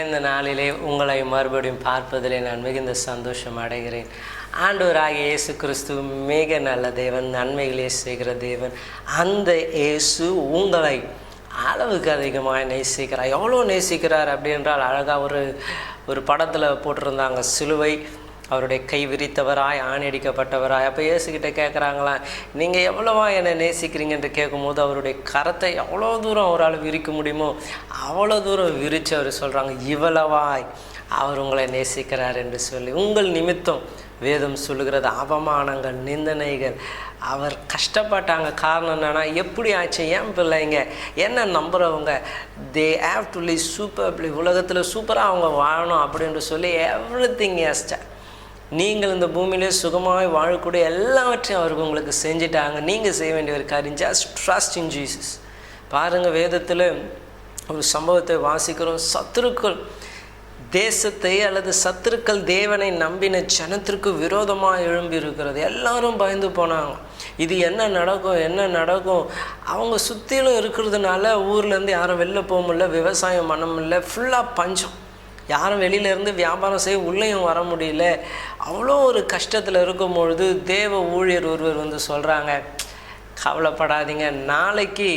இந்த நாளிலே உங்களை மறுபடியும் பார்ப்பதிலே நான் மிகுந்த சந்தோஷம் அடைகிறேன். ஆண்டவராகிய இயேசு கிறிஸ்து மிக நல்ல தேவன், நன்மைகளே செய்கிற தேவன். அந்த இயேசு உங்களை அளவுக்கு அதிகமாக நேசிக்கிறார். எவ்வளோ நேசிக்கிறார் அப்படின்றால் அழகாக ஒரு படத்தில் போட்டிருந்தாங்க, சிலுவை, அவருடைய கை விரித்தவராய் ஆணியடிக்கப்பட்டவராய். அப்போ இயேசுக்கிட்ட கேட்குறாங்களாம், நீங்கள் எவ்வளவா என்னை நேசிக்கிறீங்கன்னு கேட்கும்போது அவருடைய கரத்தை எவ்வளோ தூரம் அவரால் விரிக்க முடியுமோ அவ்வளோ தூரம் விரித்து அவர் சொல்கிறாங்க, இவ்வளவாய் அவர் உங்களை நேசிக்கிறார் என்று சொல்லி. உங்கள் நிமித்தம் வேதம் சொல்லுகிறது அவமானங்கள், நிந்தனைகள், அவர் கஷ்டப்பட்டாங்க. காரணம் என்னென்னா, எப்படி ஆச்சு, ஏன் பிள்ளைங்க என்ன நம்புகிறவங்க they have to live superly, உலகத்தில் சூப்பராக அவங்க வாழணும் அப்படின்னு சொல்லி எவ்ரிதிங் எஸ்டா நீங்கள் இந்த பூமியிலே சுகமாக வாழக்கூடிய எல்லாவற்றையும் அவருக்கு உங்களுக்கு செஞ்சுட்டாங்க. நீங்கள் செய்ய வேண்டிய ஒரு காரியம், ஜஸ்ட் ட்ரஸ்ட் இன் ஜீசஸ். பாருங்கள், வேதத்தில் ஒரு சம்பவத்தை வாசிக்கிறோம். சத்துருக்கள் தேசத்தை அல்லது சத்துருக்கள் தேவனை நம்பின ஜனத்திற்கு விரோதமாக எழும்பி இருக்கிறது. எல்லாரும் பயந்து போனாங்க, இது என்ன நடக்கும். அவங்க சுற்றிலும் இருக்கிறதுனால ஊர்லேருந்து யாரும் வெளில போக முடியல, விவசாயம் பண்ண முடியல, ஃபுல்லாக பஞ்சம். யாரும் வெளியிலேருந்து வியாபாரம் செய்ய உள்ளேயும் வர முடியல. அவ்வளோ ஒரு கஷ்டத்தில் இருக்கும் பொழுது தேவ ஊழியர் ஒருவர் வந்து சொல்கிறாங்க, கவலைப்படாதீங்க, நாளைக்கு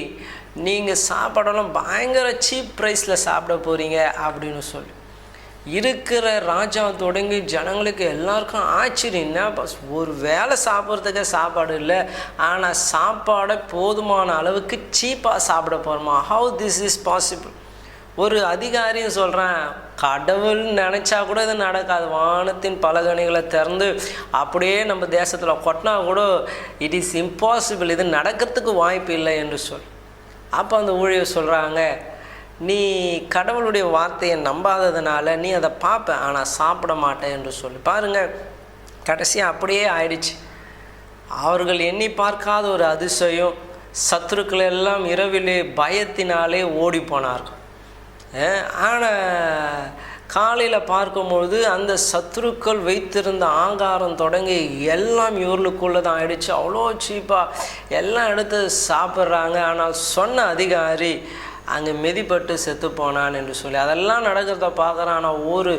நீங்கள் சாப்பாடெல்லாம் பயங்கர சீப் ப்ரைஸில் சாப்பிட போகிறீங்க அப்படின்னு சொல்லி. இருக்கிற ராஜா தொடங்கி ஜனங்களுக்கு எல்லாருக்கும் ஆச்சரியம்னா, ஒரு வேளை சாப்பிட்றதுக்கே சாப்பாடு இல்லை, ஆனால் சாப்பாடை போதுமான அளவுக்கு சீப்பாக சாப்பிட போகிறோமா? How this is possible? ஒரு அதிகாரியும் சொல்கிறேன், கடவுள் நினச்சா கூட இது நடக்காது. வானத்தின் பலகணிகளை திறந்து அப்படியே நம்ம தேசத்தில் கொட்டினா கூட இட் இஸ் இம்பாசிபிள், இது நடக்கிறதுக்கு வாய்ப்பு இல்லை என்று சொல். அப்போ அந்த ஊழியர் சொல்கிறாங்க, நீ கடவுளுடைய வார்த்தையை நம்பாததுனால நீ அதை பார்ப்ப, ஆனால் சாப்பிட மாட்டேன் என்று சொல்லி. பாருங்கள், கடைசியாக அப்படியே ஆயிடுச்சு. அவர்கள் எண்ணி பார்க்காத ஒரு அதிசயம், சத்துருக்கள் எல்லாம் இரவிலே பயத்தினாலே ஓடி போனார்கள். ஆனால் காலையில் பார்க்கும்பொழுது அந்த சத்துருக்கள் வைத்திருந்த ஆங்காரம் தொடங்கி எல்லாம் இவர்களுக்குள்ளே தான் ஆயிடுச்சு. அவ்வளோ சீப்பாக எல்லாம் எடுத்து சாப்பிட்றாங்க. ஆனால் சொன்ன அதிகாரி அங்கே மிதிப்பட்டு செத்து போனான் என்று சொல்லி அதெல்லாம் நடக்கிறத பார்க்குறான். ஆனால் ஒரு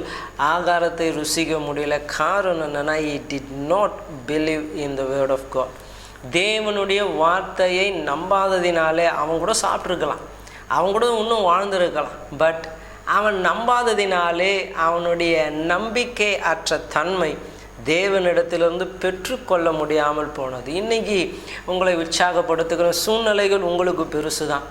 ஆகாரத்தை ருசிக்க முடியல. காரணம் என்னென்னா, he did not believe in the word of God. தேவனுடைய வார்த்தையை நம்பாததினாலே அவன் கூட சாப்பிட்ருக்கலாம், அவன் கூட இன்னும் வாழ்ந்திருக்கலாம். பட் அவன் நம்பாததினாலே அவனுடைய நம்பிக்கை அற்ற தன்மை தேவனிடத்திலிருந்து பெற்றுக்கொள்ள முடியாமல் போனது. இன்றைக்கி உங்களை உற்சாகப்படுத்துகிற சூழ்நிலைகள் உங்களுக்கு பெருசு தான்.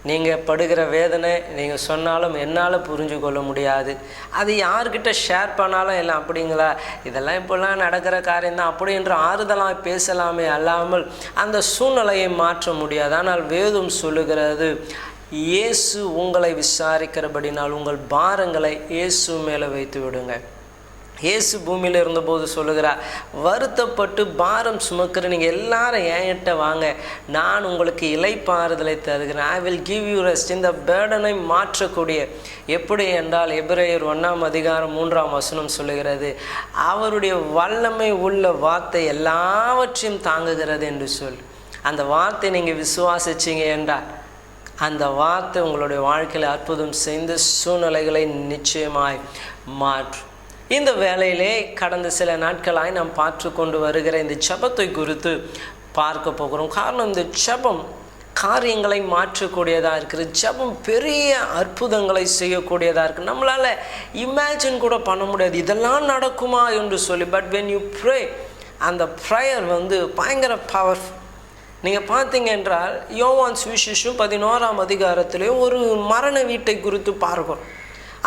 நீங்கள் படுகிற வேதனை நீங்கள் சொன்னாலும் என்னால் புரிஞ்சு கொள்ள முடியாது. அது யார்கிட்ட ஷேர் பண்ணாலும் எல்லாம் அப்படிங்களா, இதெல்லாம் இப்போல்லாம் நடக்கிற காரியம்தான் அப்படின்ற ஆறுதலாக பேசலாமே அல்லாமல் அந்த சூழ்நிலையை மாற்ற முடியாது. ஆனால் வேதம் சொல்லுகிறது, இயேசு உங்களை விசாரிக்கிறபடினால் உங்கள் பாரங்களை இயேசு மேலே வைத்து விடுங்க. இயேசு பூமியில் இருந்தபோது சொல்லுகிறார், வருத்தப்பட்டு பாரம் சுமக்கிற நீங்கள் எல்லாரும் என்கிட்ட வாங்க, நான் உங்களுக்கு இளைப்பாறுதலை தருகிறேன். I will give you rest. இந்த பேர்டனை மாற்றக்கூடிய எப்படி என்றால், எபிரேயர் 1:3 சொல்லுகிறது, அவருடைய வல்லமை உள்ள வார்த்தை எல்லாவற்றையும் தாங்குகிறது என்று சொல்லி. அந்த வார்த்தை நீங்கள் விசுவாசிச்சிங்க என்றால் அந்த வார்த்தை உங்களுடைய வாழ்க்கையில் அற்புதம் செய்து சூழ்நிலைகளை நிச்சயமாய் மாற்றும். இந்த வேளையிலே கடந்த சில நாட்களாய் நாம் பார்த்து கொண்டு வருகிற இந்த ஜெபத்தை குறித்து பார்க்க போகிறோம். காரணம், இந்த ஜெபம் காரியங்களை மாற்றக்கூடியதாக இருக்குது. ஜெபம் பெரிய அற்புதங்களை செய்யக்கூடியதாக இருக்குது. நம்மளால் இமேஜின் கூட பண்ண முடியாது இதெல்லாம் நடக்குமா என்று சொல்லி. பட் when you pray, அந்த ப்ரேயர் பயங்கர பவர்ஃபுல். நீங்கள் பார்த்தீங்க என்றால், யோவான் சுவிசேஷம் 11 ஒரு மரண வீட்டை குறித்து பார்க்கிறோம்.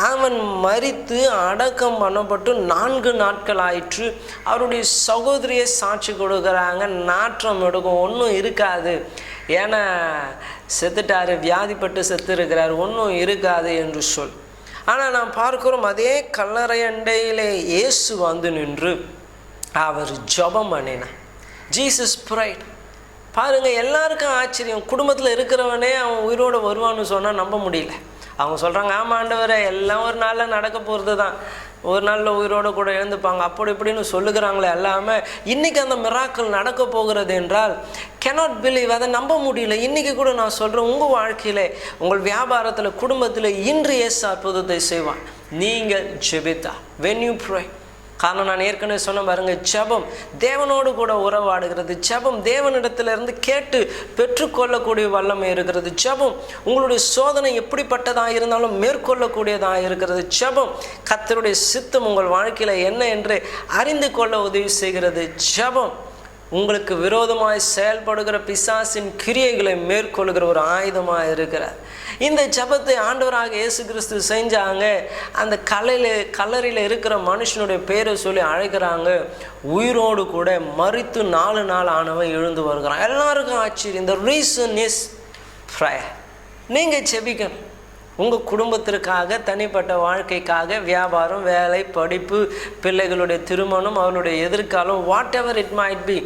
அவன் மரித்து அடக்கம் பண்ணப்பட்டு 4 நாட்கள் ஆயிற்று. அவருடைய சகோதரியை சாட்சி கொடுக்குறாங்க, நாற்றம் எடுக்கும், ஒன்றும் இருக்காது. ஏன்னா செத்துட்டார், வியாதிப்பட்டு செத்து இருக்கிறார், ஒன்றும் இருக்காது என்று சொல். ஆனால் நாம் பார்க்கிறோம் அதே கல்லறை அண்டையிலே இயேசு வந்து நின்று அவர் ஜெபம் பண்ணினார். Jesus prayed. பாருங்கள், எல்லாருக்கும் ஆச்சரியம். குடும்பத்தில் இருக்கிறவனே அவன் உயிரோடு வருவான்னு சொன்னால் நம்ப முடியல. அவங்க சொல்கிறாங்க, ஆமாம் ஆண்டவரே, எல்லாம் ஒரு நாளில் நடக்க போகிறது தான், ஒரு நாளில் உயிரோடு கூட எழுந்துப்பாங்க, அப்படி இப்படின்னு சொல்லுகிறாங்களே எல்லாமே. இன்றைக்கி அந்த மிராக்கள் நடக்க போகிறது என்றால் cannot believe, அதை நம்ப முடியல. இன்றைக்கி கூட நான் சொல்கிறேன், உங்கள் வாழ்க்கையில், உங்கள் வியாபாரத்தில், குடும்பத்தில் இன்று இயேசு அற்புதத்தை செய்வான் நீங்கள் ஜெபித்தா. when you pray. காரணம் நான் ஏற்கனவே சொன்ன பாருங்க, ஜெபம் தேவனோடு கூட உறவாடுகிறது. ஜெபம் தேவனிடத்திலிருந்து கேட்டு பெற்றுக்கொள்ளக்கூடிய வல்லமை இருக்கிறது. ஜெபம் உங்களுடைய சோதனை எப்படிப்பட்டதாக இருந்தாலும் மேற்கொள்ளக்கூடியதாக இருக்கிறது. ஜெபம் கர்த்தருடைய சித்தம் உங்கள் வாழ்க்கையில் என்ன என்று அறிந்து கொள்ள உதவி செய்கிறது. ஜெபம் உங்களுக்கு விரோதமாய் செயல்படுகிற பிசாசின் கிரியைகளை மேற்கொள்கிற ஒரு ஆயுதமாக இருக்கிறார். இந்த ஜெபத்தை ஆண்டவராக இயேசு கிறிஸ்து செஞ்சாங்க. அந்த கல்லறையில் இருக்கிற மனுஷனுடைய பேரை சொல்லி அழைக்கிறாங்க. உயிரோடு கூட மரித்து 4 நாள் ஆனவன் எழுந்து வருகிறான். எல்லாருக்கும் ஆச்சரியம். இந்த ரீசன் இஸ் ப்ரேயர். நீங்கள் ஜெபிக்கணும். உங்கள் குடும்பத்திற்காக, தனிப்பட்ட வாழ்க்கைக்காக, வியாபாரம், வேலை, படிப்பு, பிள்ளைகளுடைய திருமணம், அவர்களுடைய எதிர்காலம், what ever it might be,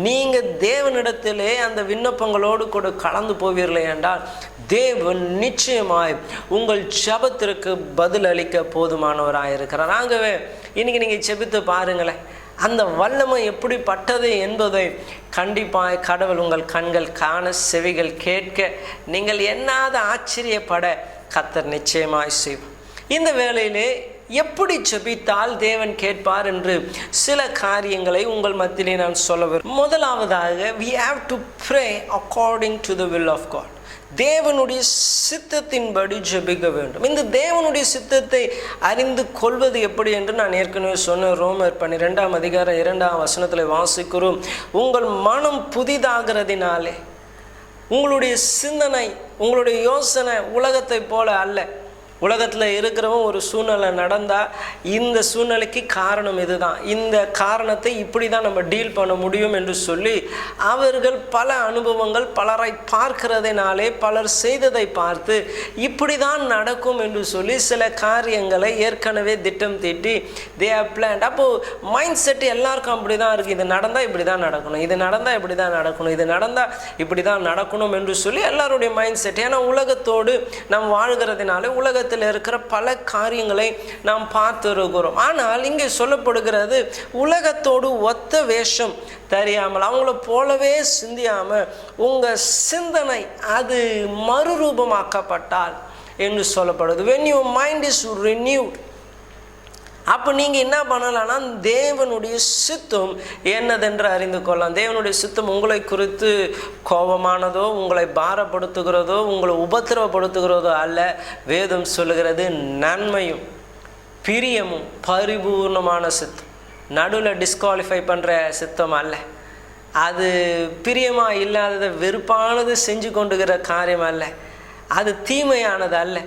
நீங்கள் தேவனிடத்திலே அந்த விண்ணப்பங்களோடு கூட கலந்து போவீர்களே என்றால் தேவன் நிச்சயமாய் உங்கள் ஜெபத்திற்கு பதில் அளிக்க போதுமானவராக இருக்கிறார். ஆகவே இன்றைக்கி நீங்கள் ஜெபித்து பாருங்களேன், அந்த வல்லமை எப்படிப்பட்டது என்பதை கண்டிப்பாக கடவுள் உங்கள் கண்கள் காண, செவிகள் கேட்க, நீங்கள் எண்ணாத ஆச்சரியப்பட கர்த்தர் நிச்சயமாய் செய்வார். இந்த வேளையிலே எப்படி ஜெபித்தால் தேவன் கேட்பார் என்று சில காரியங்களை உங்கள் மத்தியிலே நான் சொல்ல விரும்புகிறேன். முதலாவதாக, we have to pray according to the will of God. தேவனுடைய சித்தத்தின்படி ஜெபிக்க வேண்டும். இந்த தேவனுடைய சித்தத்தை அறிந்து கொள்வது எப்படி என்று நான் ஏற்கனவே சொன்ன ரோமர் 12 அதிகாரம் 2 வசனத்தில் வாசிக்கிறோம். உங்கள் மனம் புதிதாகிறதினாலே உங்களுடைய சிந்தனை, உங்களுடைய யோசனை உலகத்தை போல அல்ல. உலகத்தில் இருக்கிறவன் ஒரு சூழ்நிலை நடந்தால் இந்த சூழ்நிலைக்கு காரணம் இதுதான், இந்த காரணத்தை இப்படி தான் நம்ம டீல் பண்ண முடியும் என்று சொல்லி அவர்கள் பல அனுபவங்கள் பலரை பார்க்கிறதுனாலே, பலர் செய்ததை பார்த்து இப்படி தான் நடக்கும் என்று சொல்லி சில காரியங்களை ஏற்கனவே திட்டம் தீட்டி தே ஹேவ் பிளான்ட். அப்போது மைண்ட் செட் எல்லாருக்கும் அப்படி தான் இருக்குது. இது நடந்தால் இப்படி தான் நடக்கணும், இது நடந்தால் இப்படி தான் நடக்கணும், இது நடந்தால் இப்படி தான் நடக்கணும் என்று சொல்லி எல்லாருடைய மைண்ட் செட். ஏன்னா உலகத்தோடு நாம் வாழ்கிறதுனால உலகத்தில் இருக்கிற பல காரியங்களை நாம் பார்த்திருக்கிறோம். ஆனால் இங்கே சொல்லப்படுகிறது, உலகத்தோடு ஒத்த வேஷம் தெரியாமல், அவங்கள போலவே சிந்தியாமல் உங்கள் சிந்தனை அது மறுரூபமாக்கப்பட்டால் என்று சொல்லப்படுது. when your mind is renewed, அப்போ நீங்கள் என்ன பண்ணலான்னா தேவனுடைய சித்தம் என்னதென்று அறிந்து கொள்ளலாம். தேவனுடைய சித்தம் உங்களை குறித்து கோபமானதோ, உங்களை பாரப்படுத்துகிறதோ, உங்களை உபத்திரவப்படுத்துகிறதோ அல்ல. வேதம் சொல்லுகிறது நன்மையும் பிரியமும் பரிபூர்ணமான சித்தம். நடுவில் டிஸ்குவாலிஃபை பண்ணுற சித்தம் அல்ல. அது பிரியமாக இல்லாததை வெறுப்பானது செஞ்சு கொண்டுகிற காரியம் அல்ல. அது தீமையானது அல்ல.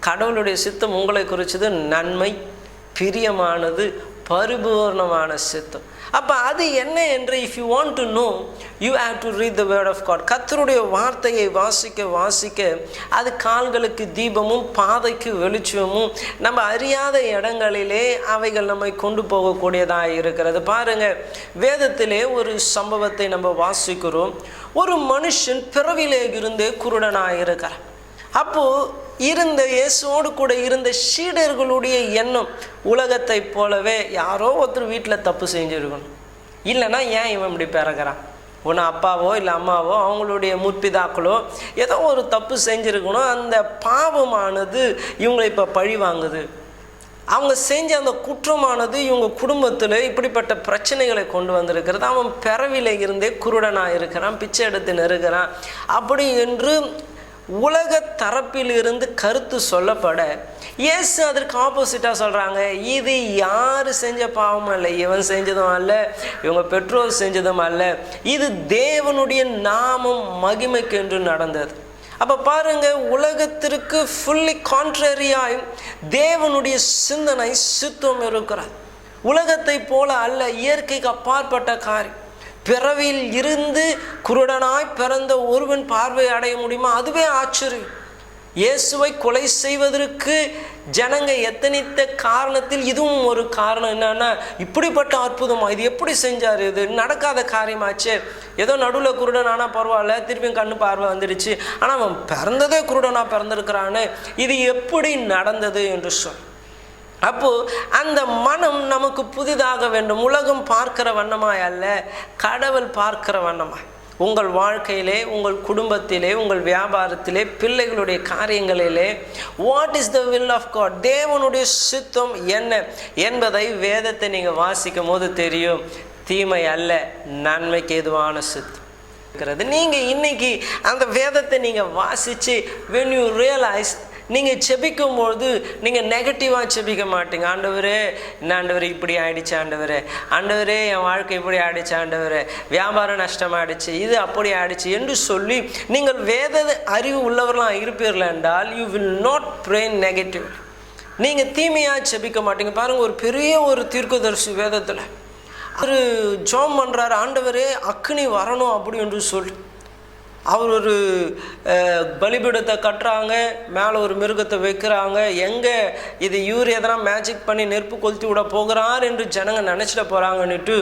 கடவுளுடைய சித்தம் உங்களை குறித்தது நன்மை, பிரியமானது, பரிபூர்ணமான சித்தம். அப்போ அது என்ன என்று if you want to know, you have to read the word of God. கர்த்தருடைய வார்த்தையை வாசிக்க வாசிக்க அது கால்களுக்கு தீபமும் பாதைக்கு வெளிச்சமும், நம்ம அறியாத இடங்களிலே அவைகள் நம்மை கொண்டு போகக்கூடியதாக இருக்கிறது. பாருங்கள், வேதத்திலே ஒரு சம்பவத்தை நம்ம வாசிக்கிறோம். ஒரு மனுஷன் பிறவிலே இருந்தே குருடனாக இருக்கிறார். அப்போது இருந்த இயேசுவோடு கூட இருந்த சீடர்களுடைய எண்ணம் உலகத்தை போலவே யாரோ ஒருத்தர் வீட்டில் தப்பு செஞ்சுருக்கணும், இல்லைன்னா ஏன் இவன் இப்படி பிறகுறான், ஒன்று அப்பாவோ இல்லை அம்மாவோ அவங்களுடைய முற்பிதாக்களோ ஏதோ ஒரு தப்பு செஞ்சுருக்கணும். அந்த பாவமானது இவங்களை இப்போ பழி வாங்குது. அவங்க செஞ்ச அந்த குற்றமானது இவங்க குடும்பத்தில் இப்படிப்பட்ட பிரச்சனைகளை கொண்டு வந்திருக்கிறது. அவன் பிறவில இருந்தே குருடனாக இருக்கிறான், பிச்சை எடுத்துன்னு இருக்கிறான். அப்படி என்று உலக தரப்பிலிருந்து கருத்து சொல்லப்பட இயேசு அதற்கு ஆப்போசிட்டாக சொல்கிறாங்க, இது யார் செஞ்ச பாவமும் அல்ல, இவன் செஞ்சதும் அல்ல, இவங்க பெற்றோர் செஞ்சதும் அல்ல, இது தேவனுடைய நாமம் மகிமைக்கு என்று நடந்தது. அப்போ பாருங்கள், உலகத்திற்கு ஃபுல்லி கான்ட்ரரியாய் தேவனுடைய சிந்தனை சித்தம் இருக்கிறார். உலகத்தை போல அல்ல, இயற்கைக்கு அப்பாற்பட்ட காரியம். பிறவியில் இருந்து குருடனாய் பிறந்த ஒருவன் பார்வை அடைய முடியுமா? அதுவே ஆச்சரியம். இயேசுவை கொலை செய்வதற்கு ஜனங்க எத்தனித்த காரணத்தில் இதுவும் ஒரு காரணம். என்னன்னா, இப்படிப்பட்ட அற்புதமா, இது எப்படி செஞ்சார்? இது நடக்காத காரியமாச்சு. ஏதோ நடுவில் குருடன் ஆனால் பரவாயில்ல, திருப்பியும் கண்ணு பார்வை வந்துடுச்சு. ஆனால் அவன் பிறந்ததே குருடனா பிறந்திருக்கிறான்னு, இது எப்படி நடந்தது என்று சொல். அப்போது அந்த மனம் நமக்கு புதிதாக வேண்டும். உலகம் பார்க்கிற வண்ணமாய் அல்ல, கடவுள் பார்க்கிற வண்ணமாய். உங்கள் வாழ்க்கையிலே, உங்கள் குடும்பத்திலே, உங்கள் வியாபாரத்திலே, பிள்ளைகளுடைய காரியங்களிலே what is the will of God, தேவனுடைய சித்தம் என்ன என்பதை வேதத்தை நீங்கள் வாசிக்கும் போது தெரியும். தீமை அல்ல, நன்மைக்கு ஏதுவான சித்தம் இருக்கிறது. நீங்கள் இன்னைக்கு அந்த வேதத்தை நீங்கள் வாசித்து when you realize, நீங்கள் செபிக்கும்போது நீங்கள் நெகட்டிவாக செபிக்க மாட்டீங்க. ஆண்டவரே, என்ன ஆண்டவரே இப்படி ஆகிடுச்சு, ஆண்டவரே ஆண்டவரே என் வாழ்க்கை இப்படி ஆகிடுச்சு, ஆண்டவரே வியாபாரம் நஷ்டமாகிடுச்சு, இது அப்படி ஆகிடுச்சு என்று சொல்லி நீங்கள் வேத அறிவு உள்ளவர்களாக இருப்பீர்கள் என்றால் you will not pray negative. நீங்கள் தீமையாக செபிக்க மாட்டீங்க. பாருங்கள், ஒரு பெரிய ஒரு தீர்க்கதரிசி வேதத்தில் ஒரு ஜெபம் பண்ணுறாரு, ஆண்டவரே அக்னி வரணும் அப்படி என்று சொல்லி. அவர் ஒரு பலிபீடத்தை கட்டுறாங்க, மேலே ஒரு மிருகத்தை வைக்கிறாங்க. எங்கே இது இவர் எதனா மேஜிக் பண்ணி நெருப்பு கொளுத்தி விட போகிறார் என்று ஜனங்க நினச்சிட போகிறாங்கன்னுட்டு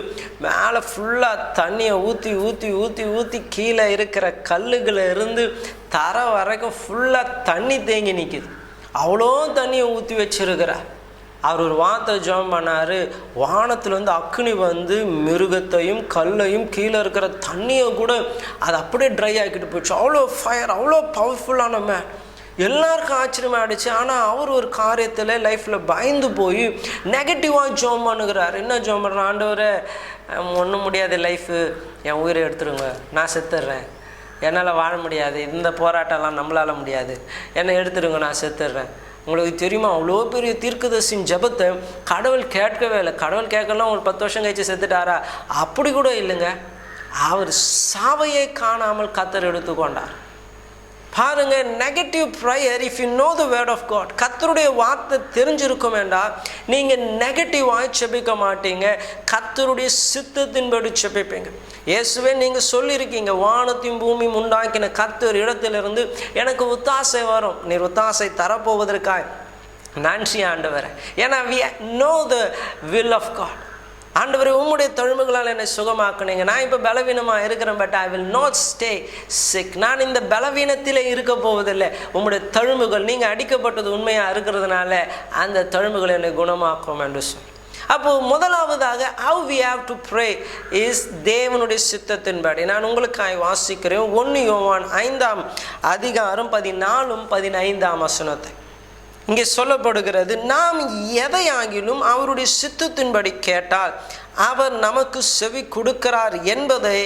மேலே ஃபுல்லாக தண்ணியை ஊற்றி ஊற்றி ஊற்றி ஊற்றி கீழே இருக்கிற கல்லுகளை இருந்து தரை வரைக்கும் ஃபுல்லாக தண்ணி தேங்கி நிற்கிது. அவ்வளோ தண்ணியை ஊற்றி வச்சிருக்கிறார். அவர் ஒரு வார்த்தை ஜெபம் பண்ணார், வானத்துலேருந்து அக்னி வந்து மிருகத்தையும் கல்லையும் கீழே இருக்கிற தண்ணியை கூட அது அப்படியே ட்ரை ஆக்கிட்டு போயிடுச்சு. அவ்வளோ ஃபயர், அவ்வளோ பவர்ஃபுல்லான மேன். எல்லாருக்கும் ஆச்சரியமாக ஆகிடுச்சு. ஆனால் அவர் ஒரு காரியத்தில் லைஃப்பில் பயந்து போய் நெகட்டிவாக ஜெபம் பண்ணுகிறார். என்ன ஜெபம் பண்ணுற, ஆண்டவரே ஒன்றும் முடியாது, லைஃபு என் உயிரை எடுத்துருங்க, நான் செத்துடுறேன், என்னால் வாழ முடியாது, இந்த போராட்டம்லாம் நம்மளால் முடியாது, என்னை எடுத்துடுங்க, நான் செத்துடுறேன். உங்களுக்கு தெரியுமா, அவ்வளோ பெரிய தீர்க்கதரிசியின் ஜெபத்தை கடவுள் கேட்கவே இல்லை. கடவுள் கேட்கலாம் ஒரு 10 வருஷம் கழிச்சு செத்துட்டாரா? அப்படி கூட இல்லைங்க. அவர் சாவையை காணாமல் கர்த்தர் எடுத்துக்கொண்டார். பாருங்க, negative prayer, if you know the word of God, கர்த்தருடைய வார்த்தை தெரிஞ்சிருக்கும் என்றால் நீங்கள் நெகட்டிவாக செபிக்க மாட்டீங்க, கர்த்தருடைய சித்தத்தின்படி செபிப்பீங்க. இயேசுவே நீங்கள் சொல்லியிருக்கீங்க, வானத்தையும் பூமியும் உண்டாக்கின கர்த்தர் இடத்திலிருந்து எனக்கு ஒத்தாசை வரும், நீர் ஒத்தாசை தரப்போவதற்காக நன்றி ஆண்டவரே. ஏன்னா we know the will of God. ஆண்டவரே, உம்முடைய தழும்புகளால் என்னை சுகமாக்குனீங்க. நான் இப்போ பலவீனமாக இருக்கிறேன், but I will not stay sick. நான் இந்த பலவீனத்திலே இருக்க போவதில்லை. உம்முடைய தழும்புகள், நீங்கள் அடிக்கப்பட்டது உண்மையாக இருக்கிறதுனால அந்த தழும்புகள் என்னை குணமாக்கும் என்று சொல்லி. அப்போது முதலாவதாக how we have to pray is தேவனுடைய சித்தத்தின்படி. நான் உங்களுக்காக வாசிக்கிறேன் 1 யோவான் 5ஆம் அதிகாரம் 14-15 வசனத்தை. இங்கே சொல்லப்படுகிறது, நாம் எதையாகிலும் அவருடைய சித்தத்தின்படி கேட்டால் அவர் நமக்கு செவி கொடுக்கிறார் என்பதை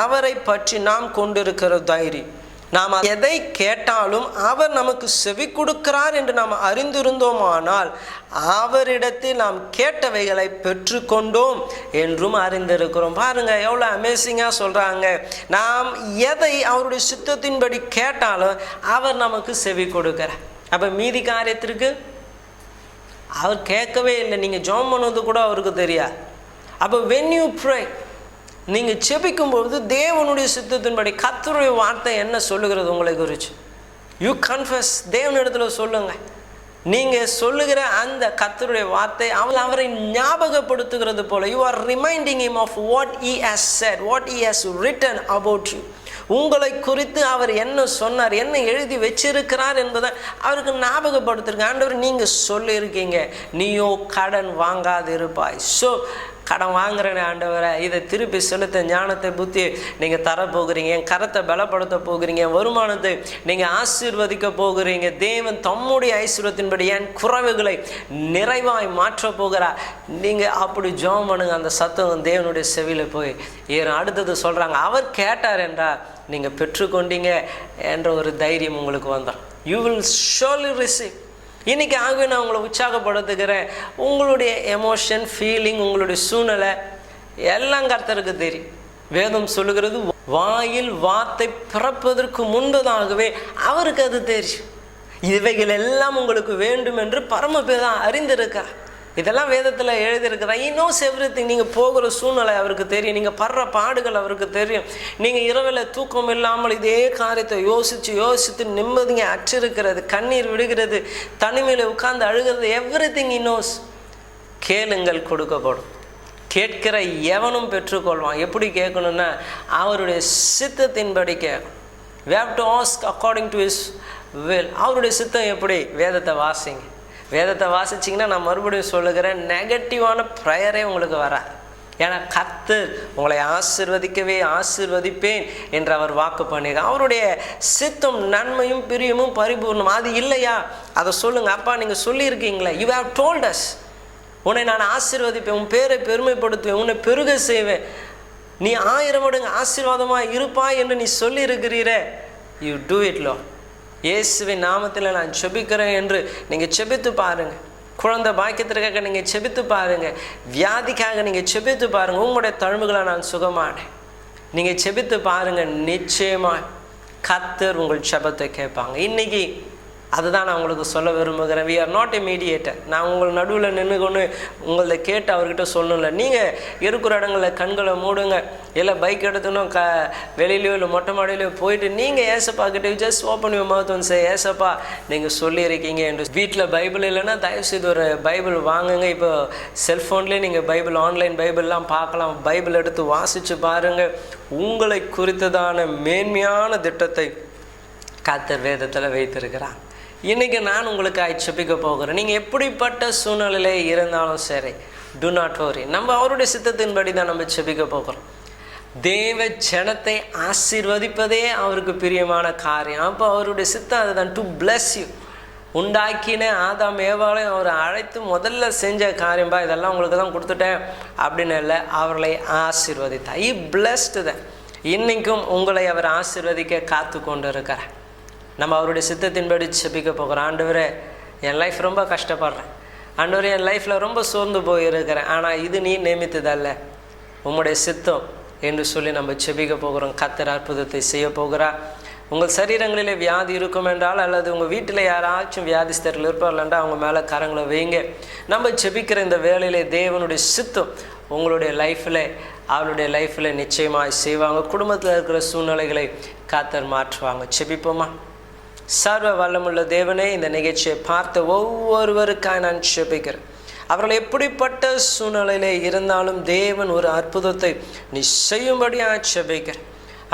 அவரை பற்றி நாம் கொண்டிருக்கிற தைரியம். நாம் எதை கேட்டாலும் அவர் நமக்கு செவி கொடுக்கிறார் என்று நாம் அறிந்திருந்தோமானால் அவரிடத்தில் நாம் கேட்டவைகளை பெற்றுக்கொண்டோம் என்றும் அறிந்திருக்கிறோம். பாருங்க, எவ்வளோ அமேசிங்காக சொல்கிறாங்க. நாம் எதை அவருடைய சித்தத்தின்படி கேட்டாலும் அவர் நமக்கு செவி கொடுக்கிறார். அப்போ மீதி காரியத்திற்கு அவர் கேட்கவே இல்லை. நீங்கள் ஜெபம் பண்ணுவது கூட அவருக்கு தெரியாது. அப்போ when you pray, நீங்கள் செபிக்கும்பொழுது தேவனுடைய சித்தத்தின்படி கர்த்தருடைய வார்த்தை என்ன சொல்லுகிறது உங்களை குறித்து, யூ கன்ஃபஸ், தேவனிடத்தில் சொல்லுங்கள். நீங்கள் சொல்லுகிற அந்த கர்த்தருடைய வார்த்தை அவரை ஞாபகப்படுத்துகிறது போல, you are reminding him of what he has said, what he has written about you. உங்களை குறித்து அவர் என்ன சொன்னார், என்ன எழுதி வச்சிருக்கிறார் என்பதை அவருக்கு ஞாபகப்படுத்திருக்க. ஆண்டவர், நீங்கள் சொல்லியிருக்கீங்க, நீயோ கடன் வாங்காதிருப்பாய். ஸோ கடன் வாங்குறேன்னு ஆண்டவரை, இதை திருப்பி செலுத்த ஞானத்தை புத்தி நீங்கள் தரப்போகிறீங்க, என் கரத்தை பலப்படுத்த போகிறீங்க, என் வருமானத்தை நீங்கள் ஆசீர்வதிக்க போகிறீங்க. தேவன் தம்முடைய ஐஸ்வர்யத்தின்படி என் குறைவுகளை நிறைவாய் மாற்ற போகிறார். நீங்கள் அப்படி ஜெபம் பண்ணுங்க. அந்த சத்தம் தேவனுடைய செவியில் போய் ஏறும். அடுத்தது சொல்கிறாங்க, அவர் கேட்டார் என்றால் நீங்கள் பெற்றுக்கொண்டீங்க என்ற ஒரு தைரியம் உங்களுக்கு வந்தால் யூ வில் ஷோர்லி ரிசீவ். இன்றைக்கி ஆகவே நான் உங்களை உற்சாகப்படுத்துகிறேன். உங்களுடைய எமோஷன், ஃபீலிங், உங்களுடைய சூழ்நிலை எல்லாம் கர்த்தருக்கு தெரியும். வேதம் சொல்லுகிறது, வாயில் வார்த்தை பிறப்பதற்கு முன்பதாகவே அவருக்கு அது தெரியும். இவைகள் எல்லாம் உங்களுக்கு வேண்டும் என்று பரமபிதா அறிந்திருக்கார். இதெல்லாம் வேதத்தில் எழுதியிருக்கிறார். He knows everything. நீங்கள் போகிற சூழ்நிலை அவருக்கு தெரியும், நீங்கள் படுற பாடுகள் அவருக்கு தெரியும். நீங்கள் இரவில் தூக்கம் இல்லாமல் இதே காரியத்தை யோசித்து நிம்மதியை அற்றிருக்கிறது, கண்ணீர் விடுகிறது, தனிமையில் உட்கார்ந்து அழுகிறது, எவ்ரிதிங் He knows. கேளுங்கள் கொடுக்கப்படும், கேட்கிற எவனும் பெற்றுக்கொள்வான். எப்படி கேட்கணும்னா அவருடைய சித்தத்தின்படி கேட்கணும். We have to ask according to His will. அவருடைய சித்தம் எப்படி? வேதத்தை வாசிங்க. வேதத்தை வாசிச்சிங்கன்னா நான் மறுபடியும் சொல்லுகிறேன், நெகட்டிவான ப்ரேயரே உங்களுக்கு வராது. ஏன்னா கர்த்தர் உங்களை ஆசீர்வதிப்பேன் என்று அவர் வாக்கு பண்ணியிருக்கார். அவருடைய சித்தம் நன்மையும் பிரியமும் பரிபூர்ணம். அது இல்லையா அதை சொல்லுங்கள். அப்பா நீங்கள் சொல்லியிருக்கீங்களே, யூ ஹேவ் டோல்ட் அஸ், உன்னை நான் ஆசீர்வதிப்பேன், உன் பேரை பெருமைப்படுத்துவேன், உன்னை பெருக செய்வேன், நீ 1000 மடங்கு ஆசீர்வாதமாக இருப்பாய் என்று நீ சொல்லியிருக்கிறீரே. You do it Lord. இயேசுவின் நாமத்தில் நான் செபிக்கிறேன் என்று நீங்கள் செபித்து பாருங்கள். குழந்தை பாக்கியத்திற்காக நீங்கள் செபித்து பாருங்கள். வியாதிக்காக நீங்கள் செபித்து பாருங்கள். உங்களுடைய தழும்புகளை நான் சுகமானேன் நீங்கள் செபித்து பாருங்கள். நிச்சயமாக கர்த்தர் உங்கள் செபத்தை கேட்பாங்க. இன்றைக்கி அதுதான் நான் உங்களுக்கு சொல்ல விரும்புகிறேன். We are not a mediator. நான் உங்கள் நடுவில் நின்று கொண்டு உங்களதை கேட்டு அவர்கிட்ட சொல்லணும்ல. நீங்கள் இருக்கிற இடங்களில் கண்களை மூடுங்க, இல்லை பைக் எடுத்துணும் வெளியிலையோ இல்லை மொட்டை மாடியிலையோ போயிட்டு நீங்கள் ஏசப்பா கிட்டே just open your mouth and say, ஏசப்பா நீங்கள் சொல்லியிருக்கீங்க என்று. வீட்டில் பைபிள் இல்லைன்னா தயவுசெய்து ஒரு பைபிள் வாங்குங்க. இப்போ செல்ஃபோன்லேயே நீங்கள் பைபிள், ஆன்லைன் பைபிள்லாம் பார்க்கலாம். பைபிள் எடுத்து வாசித்து பாருங்கள். உங்களை குறித்ததான மேன்மையான திட்டத்தை கர்த்தர் வேதத்தில் வைத்திருக்கிறார். இன்றைக்கி நான் உங்களுக்காக செபிக்க போகிறேன். நீங்கள் எப்படிப்பட்ட சூழ்நிலையிலே இருந்தாலும் சரி, டு நாட் வரி. நம்ம அவருடைய சித்தத்தின்படி தான் நம்ம செபிக்க போகிறோம். தேவ ஜனத்தை ஆசீர்வதிப்பதே அவருக்கு பிரியமான காரியம். அப்போ அவருடைய சித்தம் அதுதான், டு பிளஸ் யூ. உண்டாக்கின ஆதாம் ஏவாளையும் அவர் அழைத்து முதல்ல செஞ்ச காரியம்பா, இதெல்லாம் உங்களுக்கு தான் கொடுத்துட்டேன் அப்படின்னு இல்லை, அவர்களை ஆசீர்வதித்தார். He blessed them. இன்றைக்கும் உங்களை அவர் ஆசீர்வதிக்க காத்து கொண்டு இருக்கிறார். நம்ம அவருடைய சித்தத்தின்படி செபிக்க போகிறோம். ஆண்டவரே, என் லைஃப் ரொம்ப கஷ்டப்படுறேன், ஆண்டவரே என் லைஃப்பில் ரொம்ப சோர்ந்து போயிருக்கிறேன், ஆனால் இது நீ நியமித்ததல்ல, உம்முடைய சித்தம் என்று சொல்லி நம்ம செபிக்க போகிறோம். கர்த்தர் அற்புதத்தை செய்ய போகிறார். உங்கள் சரீரங்களிலே வியாதி இருக்கும் என்றால், அல்லது உங்கள் வீட்டில் யாராச்சும் வியாதிஸ்தர்கள் இருப்பார்கள் என்றால் அவங்க மேலே கரங்களை வைங்க. நம்ம செபிக்கிற இந்த வேளையிலே தேவனுடைய சித்தம் உங்களுடைய லைஃப்பில், அவளுடைய லைஃப்பில் நிச்சயமாக செய்வாங்க. குடும்பத்தில் இருக்கிற சூழ்நிலைகளை கர்த்தர் மாற்றுவாங்க. செபிப்போமா? சர்வ வல்லமுள்ள தேவனே, இந்த நிகழ்ச்சியை பார்த்த ஒவ்வொருவருக்காக நான் செபிக்கிறேன். அவர்கள் எப்படிப்பட்ட சூழ்நிலையிலே இருந்தாலும் தேவன் ஒரு அற்புதத்தை நீ செய்யும்படியாக செபிக்கிறேன்.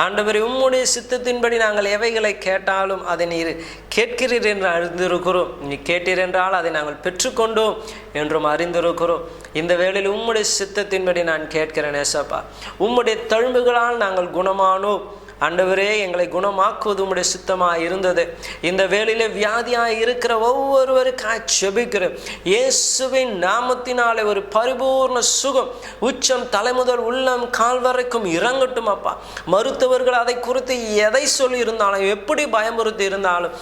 ஆண்டவரே, உம்முடைய சித்தத்தின்படி நாங்கள் எவைகளை கேட்டாலும் அதை நீர் கேட்கிறீர் என்று அறிந்திருக்கிறோம். நீ கேட்டீர் என்றால் அதை நாங்கள் பெற்றுக்கொண்டோம் என்றும் அறிந்திருக்கிறோம். இந்த வேளையில் உம்முடைய சித்தத்தின்படி நான் கேட்கிறேன் ஏசப்பா. உம்முடைய தழும்புகளால் நாங்கள் குணமானோம். ஆண்டவரே, எங்களை குணமாக்குவது உம்முடைய சித்தமாக இருந்தது. இந்த வேளையிலே வியாதியாக இருக்கிற ஒவ்வொருவருக்காக செபிக்கிறேன். இயேசுவின் நாமத்தினாலே ஒரு பரிபூர்ண சுகம் உச்சம் தலைமுதல் உள்ளம் கால் வரைக்கும் இறங்கட்டும் அப்பா. மருத்துவர்கள் அதை குறித்து எதை சொல்லி இருந்தாலும், எப்படி பயமுறுத்தி இருந்தாலும்,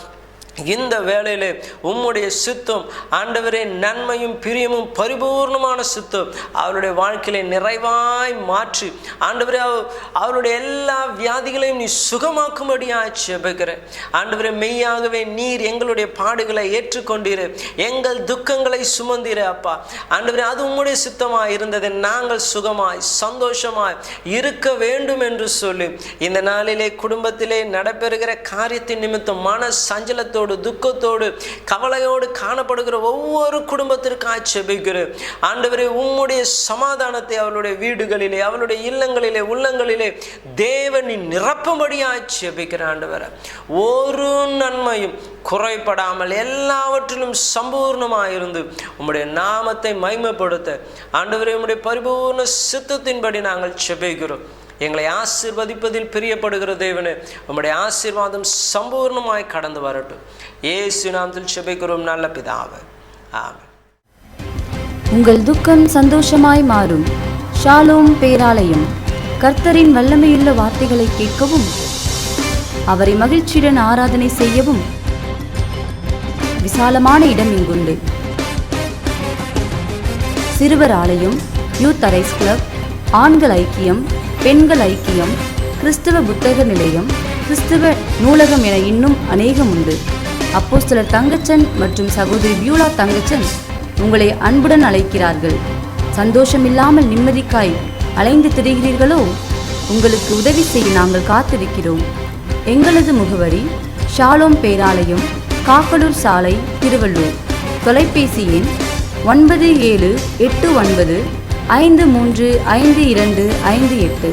இந்த வேளையிலே உம்முடைய சித்தம் ஆண்டவரே, நன்மையும் பிரியமும் பரிபூர்ணமான சித்தம் அவருடைய வாழ்க்கையிலே நிறைவாய் மாற்றி ஆண்டவரே அவருடைய எல்லா வியாதிகளையும் நீ சுகமாக்கும்படியாக செபிக்கிறேன். ஆண்டவரே, மெய்யாகவே நீர் எங்களுடைய பாடுகளை ஏற்றுக்கொண்டீர், எங்கள் துக்கங்களை சுமந்தீரே அப்பா. ஆண்டவரே, அது உம்முடைய சித்தமாய் இருந்தது. நாங்கள் சுகமாய் சந்தோஷமாய் இருக்க வேண்டும் என்று சொல்லி இந்த நாளிலே குடும்பத்திலே நடைபெறுகிற காரியத்தின் நிமித்தம் மன சஞ்சலத்தோடு, துக்கத்தோடு, கவலையோடு காணப்படுகிற ஒவ்வொரு குடும்பத்திற்காக செபிக்கிறேன். ஆண்டவரே, உம்முடைய சமாதானத்தை அவளுடைய வீடுகளிலே, அவளுடைய இல்லங்களிலே, உள்ளங்களிலே தேவனின் நிரப்பும்படியாக செபிக்கிறேன். ஆண்டவரே, ஒரு நன்மையும் குறைபடாமல் எல்லாவற்றிலும் சம்பூர்ணமாயிருந்து உம்முடைய நாமத்தை மகிமைப்படுத்த ஆண்டவரே, உம்முடைய பரிபூர்ண சித்தத்தின்படி நாங்கள் செபிக்கிறோம். எங்களை ஆசீர்வதிப்பதில் பிரியப்படுகிற தேவனே, உம்முடைய ஆசீர்வாதம் சம்பூர்ணமாய் கடந்து வரட்டும். இயேசு நாமத்தில் செபிக்கிறோம் நல்ல பிதாவே, ஆமென். உங்கள் துக்கம் சந்தோஷமாய் மாறும். ஷாலோம் பேராலயம். கர்த்தரின் வல்லமையுள்ள வார்த்தைகளை கேட்கவும், அவரை மகிழ்ச்சியுடன் ஆராதனை செய்யவும் விசாலமான இடம் இங்குண்டு. சிறுவர் ஆலயம், யூத் அரைஸ் கிளப், ஆண்கள் ஐக்கியம், பெண்கள் ஐக்கியம், கிறிஸ்தவ புத்தக நிலையம், கிறிஸ்தவ நூலகம் என இன்னும் அநேகம் உண்டு. அப்போஸ்தலர் தங்கச்சன் மற்றும் சகோதரி வியூலா தங்கச்சன் உங்களை அன்புடன் அழைக்கிறார்கள். சந்தோஷமில்லாமல் நிம்மதிக்காய் அலைந்து திரிகிறீர்களோ? உங்களுக்கு உதவி செய்ய நாங்கள் காத்திருக்கிறோம். எங்களது முகவரி ஷாலோம் பேராலயம், காக்கலூர் சாலை, திருவள்ளூர். தொலைபேசி எண் 9789535258.